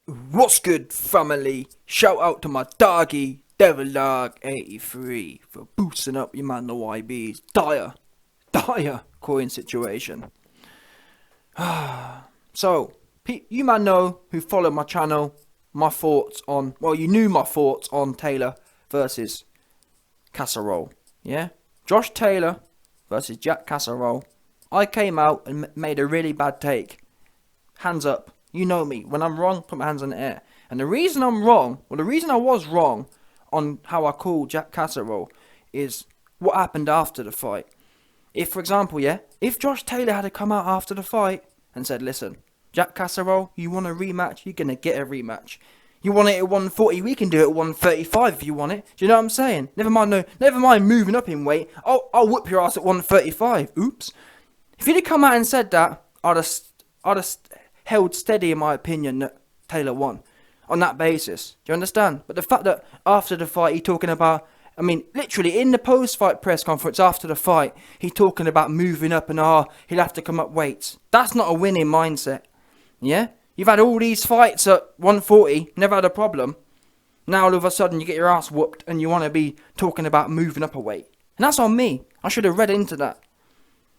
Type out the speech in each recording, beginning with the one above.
What's good, family? Shout out to my doggy, Devil Dog 83, for boosting up your man the YB's dire coin situation. So, you man know who follow my channel, my thoughts on, well, you knew my thoughts on Taylor versus Casserole, yeah? Josh Taylor versus Jack Casserole. I came out and made a really bad take. Hands up. You know me. When I'm wrong, put my hands in the air. And the reason I'm wrong, well, the reason I was wrong on how I called Jack Casserole is what happened after the fight. If, for example, if Josh Taylor had come out after the fight and said, listen, Jack Casserole, you want a rematch? You're going to get a rematch. You want it at 140? We can do it at 135 if you want it. Do you know what I'm saying? Never mind moving up in weight. I'll whip your ass at 135. Oops. If he'd have come out and said that, I'd have held steady in my opinion that Taylor won on that basis. Do you understand? But the fact that after the fight, he's talking about, literally in the post-fight press conference after the fight, he's talking about moving up and he'll have to come up weights. That's not a winning mindset. Yeah? You've had all these fights at 140, never had a problem. Now all of a sudden you get your ass whooped and you want to be talking about moving up a weight. And that's on me. I should have read into that.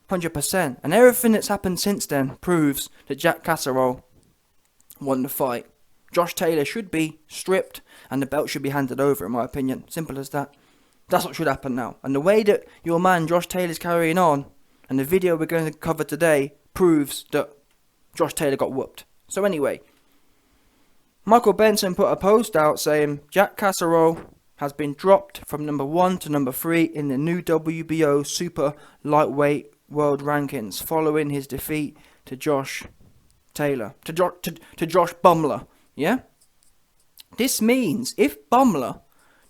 100%. And everything that's happened since then proves that Jack Casserole won the fight. Josh Taylor should be stripped and the belt should be handed over, in my opinion. Simple as that. That's what should happen now. And the way that your man Josh Taylor's carrying on, and the video we're going to cover today, proves that Josh Taylor got whooped. So anyway, Michael Benson put a post out saying Jack Casserole has been dropped from number 1 to number 3 in the new WBO super lightweight world rankings following his defeat to Josh Taylor, to Josh Bumbler. Yeah? This means if Bumbler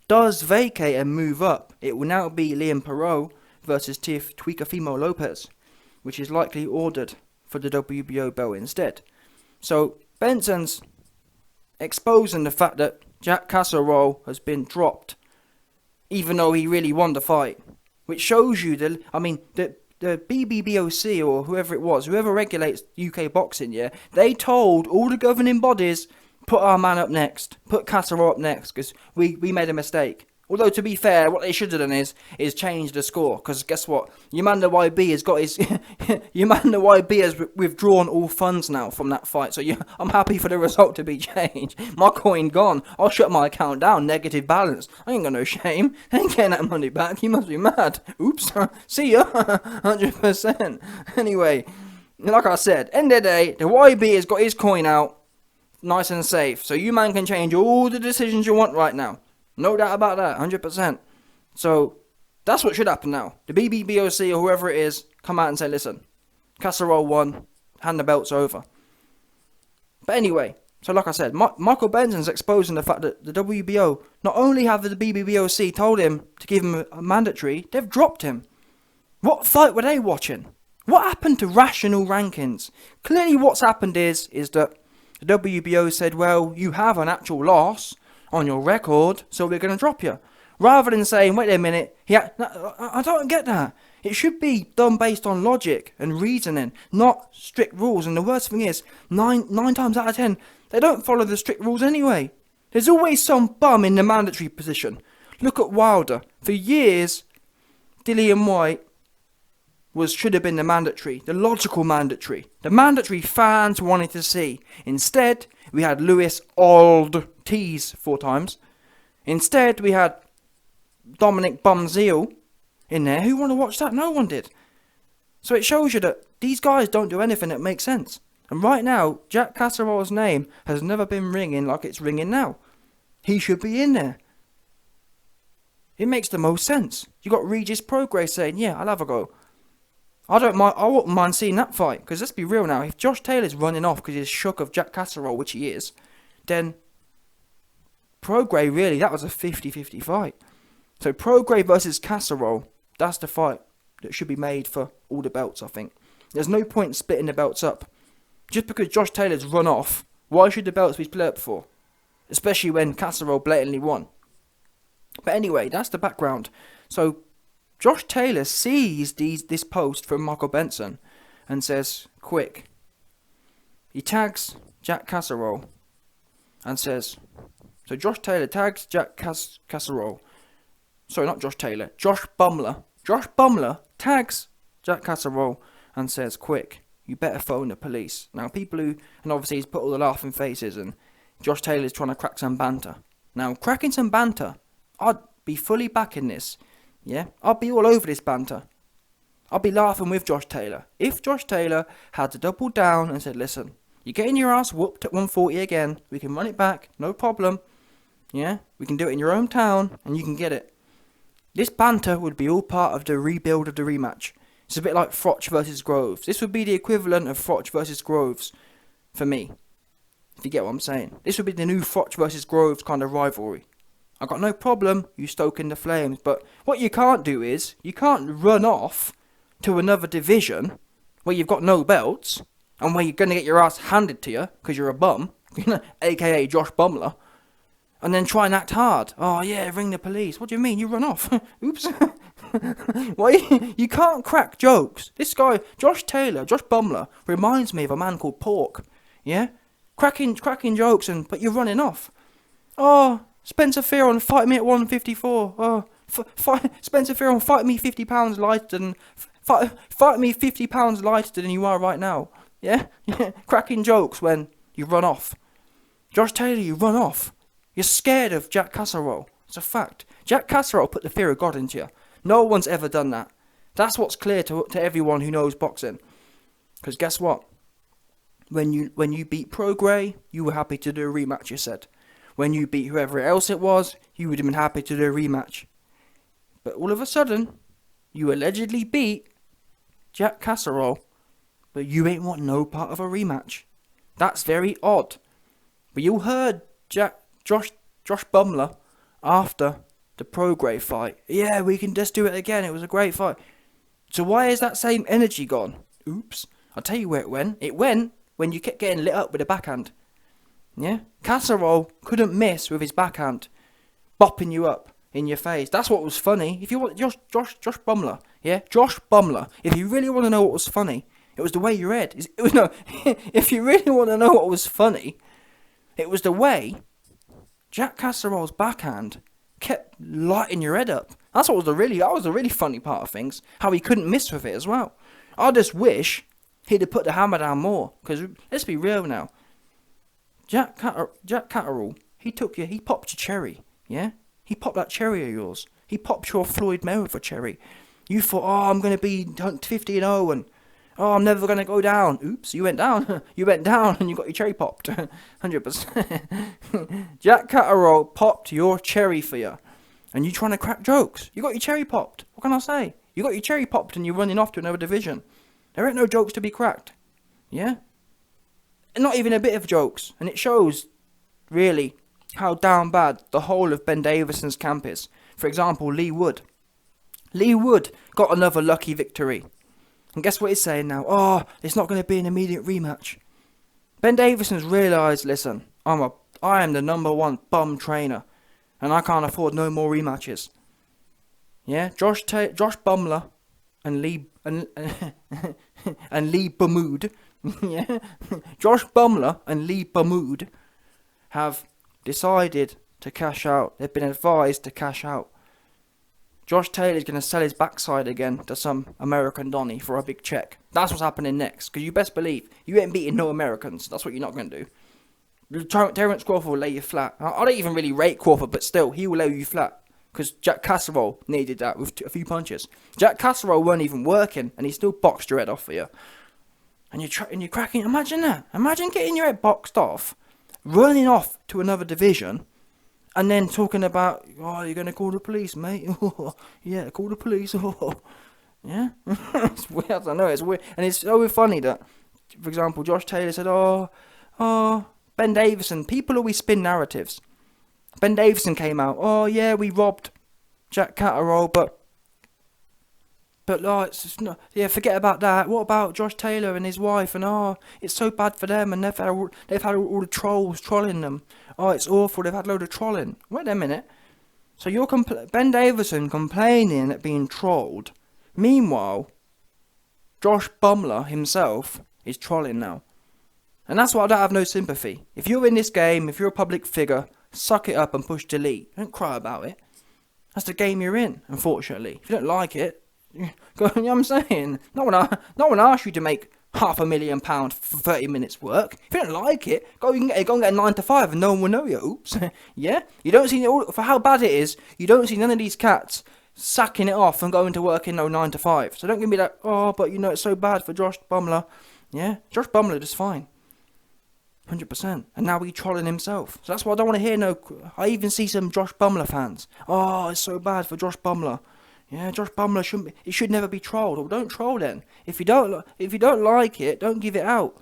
does vacate and move up, it will now be Liam Perot versus Tuikafimo Lopez, which is likely ordered for the WBO belt instead. So Benson's exposing the fact that Jack Casserole has been dropped, even though he really won the fight, which shows you the BBBOC or whoever it was, whoever regulates UK boxing, they told all the governing bodies, put our man up next, put Catterall up next, because we made a mistake. Although, to be fair, what they should have done is change the score, because guess what? Your man the YB has got his... your man the YB has withdrawn all funds now from that fight, so I'm happy for the result to be changed. My coin gone. I'll shut my account down, negative balance. I ain't got no shame. I ain't getting that money back. You must be mad. Oops. See ya. 100%. Anyway, like I said, end of the day, the YB has got his coin out, nice and safe, so you man can change all the decisions you want right now. No doubt about that, 100%. So, that's what should happen now. The BBBOC or whoever it is, come out and say, listen, Casserole won, hand the belts over. But anyway, so like I said, Michael Benson's exposing the fact that the WBO, not only have the BBBOC told him to give him a mandatory, they've dropped him. What fight were they watching? What happened to rational rankings? Clearly what's happened is that the WBO said, well, you have an actual loss on your record, so we're going to drop you. Rather than saying, wait a minute, I don't get that. It should be done based on logic and reasoning, not strict rules. And the worst thing is, nine times out of 10, they don't follow the strict rules anyway. There's always some bum in the mandatory position. Look at Wilder. For years, Dillian White should have been the mandatory, the logical mandatory. The mandatory fans wanted to see. Instead, we had Lewis Ortiz 4 times. Instead, we had Dominic Bumzeal in there. Who wanted to watch that? No one did. So it shows you that these guys don't do anything that makes sense. And right now, Jack Casserole's name has never been ringing like it's ringing now. He should be in there. It makes the most sense. You got Regis Prograis saying, yeah, I'll have a go. I wouldn't mind seeing that fight, because let's be real now, if Josh Taylor's running off because he's shook of Jack Catterall, which he is, then Prograis, really, that was a 50-50 fight. So Prograis versus Catterall, that's the fight that should be made for all the belts, I think. There's no point in splitting the belts up. Just because Josh Taylor's run off, why should the belts be split up for? Especially when Catterall blatantly won. But anyway, that's the background. So Josh Taylor sees this post from Michael Benson and says, quick. He tags Jack Casserole and says, so Josh Taylor tags Jack Casserole. Sorry, not Josh Taylor. Josh Bumbler. Josh Bumbler tags Jack Catterall and says, quick, you better phone the police. Now, and obviously he's put all the laughing faces, and Josh Taylor's trying to crack some banter. Now, cracking some banter, I'd be fully backing this. Yeah, I'd be all over this banter. I'd be laughing with Josh Taylor. If Josh Taylor had to double down and said, listen, you're getting your ass whooped at 140 again, we can run it back, no problem. Yeah, we can do it in your own town, and you can get it. This banter would be all part of the rebuild of the rematch. It's a bit like Froch versus Groves. This would be the equivalent of Froch versus Groves for me. If you get what I'm saying. This would be the new Froch versus Groves kind of rivalry. I got no problem you stoking the flames, but what you can't do is, you can't run off to another division where you've got no belts and where you're going to get your ass handed to you because you're a bum, aka Josh Bumbler, and then try and act hard. Oh yeah, ring the police. What do you mean? You run off? Oops. Why? You can't crack jokes. This guy, Josh Bumbler, reminds me of a man called Pork. Yeah? Cracking jokes, but you're running off. Oh, Spencer Fearon, fight me at 154. Oh, Spencer Fearon, fight me 50 pounds lighter than... Fight me 50 pounds lighter than you are right now. Yeah? Cracking jokes when you run off. Josh Taylor, you run off. You're scared of Jack Catterall. It's a fact. Jack Catterall put the fear of God into you. No one's ever done that. That's what's clear to everyone who knows boxing. Because guess what? When you beat Pro Grey, you were happy to do a rematch, you said. When you beat whoever else it was, you would have been happy to do a rematch. But all of a sudden, you allegedly beat Jack Catterall, but you ain't want no part of a rematch. That's very odd. But you heard Josh Bumbler after the Pro Grey fight. Yeah, we can just do it again. It was a great fight. So why is that same energy gone? Oops. I'll tell you where it went. It went when you kept getting lit up with a backhand. Yeah? Casserole couldn't miss with his backhand, bopping you up in your face. That's what was funny. If you want Josh Bumbler, yeah? Josh Bumbler. If you really want to know what was funny, it was the way your head... if you really want to know what was funny, it was the way Jack Casserole's backhand kept lighting your head up. That was the really funny part of things. How he couldn't miss with it as well. I just wish he'd have put the hammer down more. Because let's be real now. Jack Catterall, he popped your cherry. Yeah? He popped that cherry of yours. He popped your Floyd Mayweather cherry. You thought, oh, I'm going to be 50-0 and oh, I'm never going to go down. Oops, you went down. You went down and you got your cherry popped. 100%. Jack Catterall popped your cherry for you. And you trying to crack jokes. You got your cherry popped. What can I say? You got your cherry popped and you're running off to another division. There ain't no jokes to be cracked. Yeah? And not even a bit of jokes. And it shows, really, how down bad the whole of Ben Davison's camp is. For example, Lee Wood. Lee Wood got another lucky victory. And guess what he's saying now? Oh, it's not going to be an immediate rematch. Ben Davison's realised, listen, I am the number one bum trainer. And I can't afford no more rematches. Yeah? Josh Bumbler and Lee... and Lee Bamood. Yeah? Josh Bumbler and Lee Bamood have decided to cash out. They've been advised to cash out. Josh Taylor's going to sell his backside again to some American Donny for a big check. That's what's happening next. Because you best believe, you ain't beating no Americans. That's what you're not going to do. Terence Crawford will lay you flat. I don't even really rate Crawford, but still, he will lay you flat. Because Jack Catterall needed that with a few punches. Jack Catterall weren't even working, and he still boxed your head off for you. And you're cracking. Imagine that. Imagine getting your head boxed off, running off to another division, and then talking about, oh, you're going to call the police, mate. Yeah, call the police. Yeah? It's weird. I don't know. It's weird. And it's so funny that, for example, Josh Taylor said, oh, Ben Davison. People always spin narratives. Ben Davison came out, oh, yeah, we robbed Jack Catterall, but it's just not, yeah, forget about that. What about Josh Taylor and his wife? And it's so bad for them, and they've had all the trolls trolling them. Oh, it's awful. They've had a load of trolling. Wait a minute. So you're Ben Davison complaining at being trolled. Meanwhile, Josh Bumbler himself is trolling now. And that's why I don't have no sympathy. If you're in this game, if you're a public figure, suck it up and push delete. Don't cry about it. That's the game you're in, unfortunately. If you don't like it, you know what I'm saying? No one asked you to make £500,000 for 30 minutes work. If you don't like it, go and get a 9 to 5 and no one will know you. Oops. Yeah? You don't see, for how bad it is, you don't see none of these cats sacking it off and going to work in no 9 to 5. So don't give me that, oh, but you know it's so bad for Josh Bumbler. Yeah? Josh Bumbler is fine. 100%. And now he's trolling himself. So that's why I don't want to hear no... I even see some Josh Bumbler fans. Oh, it's so bad for Josh Bumbler. Yeah, Josh Bumbler shouldn't be... It should never be trolled. Well, don't troll then. If you don't like it, don't give it out.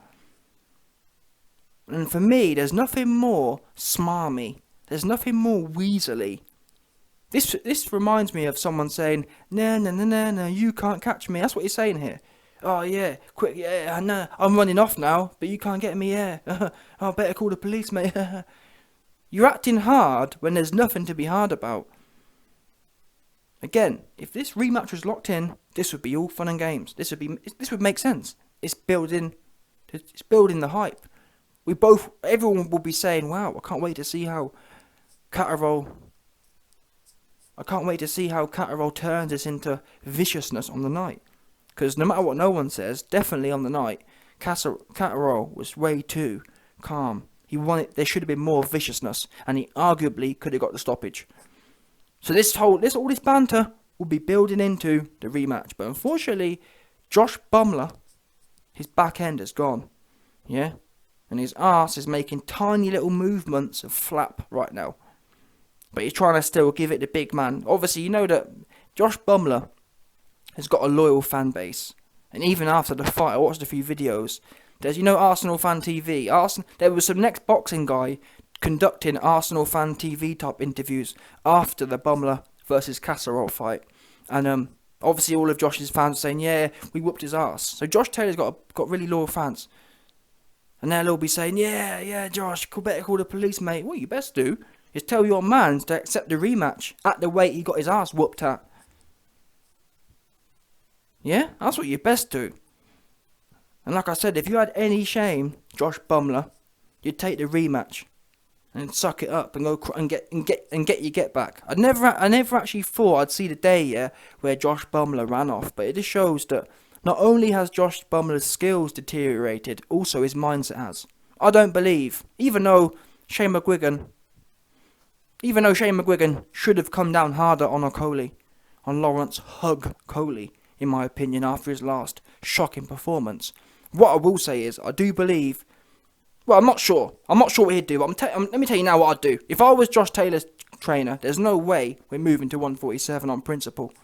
And for me, there's nothing more smarmy. There's nothing more weaselly. This reminds me of someone saying, no, you can't catch me. That's what he's saying here. Oh, yeah, quick, yeah, I know, I'm running off now, but you can't get me, yeah. I better call the police, mate. You're acting hard when there's nothing to be hard about. Again, if this rematch was locked in, this would be all fun and games. This would make sense. It's building the hype. Everyone will be saying, wow, I can't wait to see how Catterall turns this into viciousness on the night. Because no matter what no one says, definitely on the night, Catterall was way too calm. There should have been more viciousness, and he arguably could have got the stoppage. So all this banter will be building into the rematch. But unfortunately, Josh Bumbler, his back end is gone. Yeah? And his arse is making tiny little movements of flap right now. But he's trying to still give it the big man. Obviously, you know that Josh Bumbler has got a loyal fan base. And even after the fight, I watched a few videos. There's, Arsenal Fan TV. There was some next boxing guy conducting Arsenal Fan TV type interviews after the Bumbler versus Casserole fight. And obviously all of Josh's fans are saying, yeah, we whooped his ass. So Josh Taylor's got really loyal fans. And they'll all be saying, yeah, Josh, better call the police, mate. What you best do is tell your man to accept the rematch at the weight he got his ass whooped at. Yeah, that's what you best do. And like I said, if you had any shame, Josh Bumbler, you'd take the rematch and suck it up and go and get your get back. I never actually thought I'd see the day where Josh Bumbler ran off, but it just shows that not only has Josh Bumbler's skills deteriorated, also his mindset has. I don't believe, even though Shane McGuigan should have come down harder on Lawrence Hug Coley, in my opinion, after his last shocking performance. What I will say is, I do believe... Well, I'm not sure what he'd do, but let me tell you now what I'd do. If I was Josh Taylor's trainer, there's no way we're moving to 147 on principle.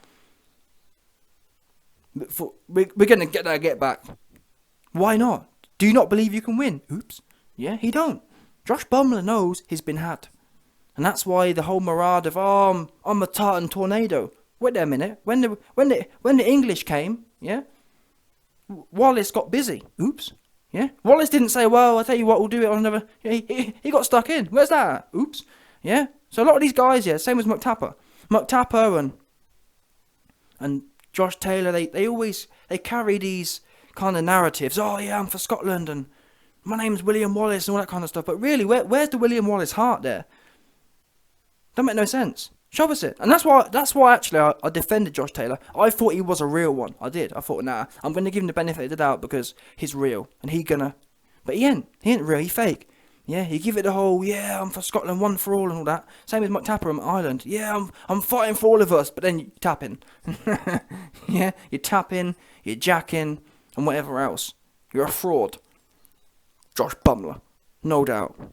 We're going to get that get back. Why not? Do you not believe you can win? Oops. Yeah, he don't. Josh Bumbler knows he's been had. And that's why the whole mirage of, I'm a tartan tornado. Wait a minute. When the English came, yeah, Wallace got busy. Oops. Yeah. Wallace didn't say, well, I'll tell you what, we'll do it on another... He got stuck in. Where's that? Oops. Yeah. So a lot of these guys, same as McTapper. McTapper and Josh Taylor, they carry these kind of narratives. Oh, yeah, I'm for Scotland and my name's William Wallace and all that kind of stuff. But really, where's the William Wallace heart there? Don't make no sense. Show us it. And that's why actually I defended Josh Taylor. I thought he was a real one. I did. I thought, nah, I'm going to give him the benefit of the doubt because he's real. And but he ain't real, he fake. Yeah, he give it the whole, yeah, I'm for Scotland, one for all and all that. Same as McTapper on Ireland. Yeah, I'm fighting for all of us. But then you tap in. Yeah, you're tapping, you're jacking, and whatever else. You're a fraud. Josh Bumbler. No doubt.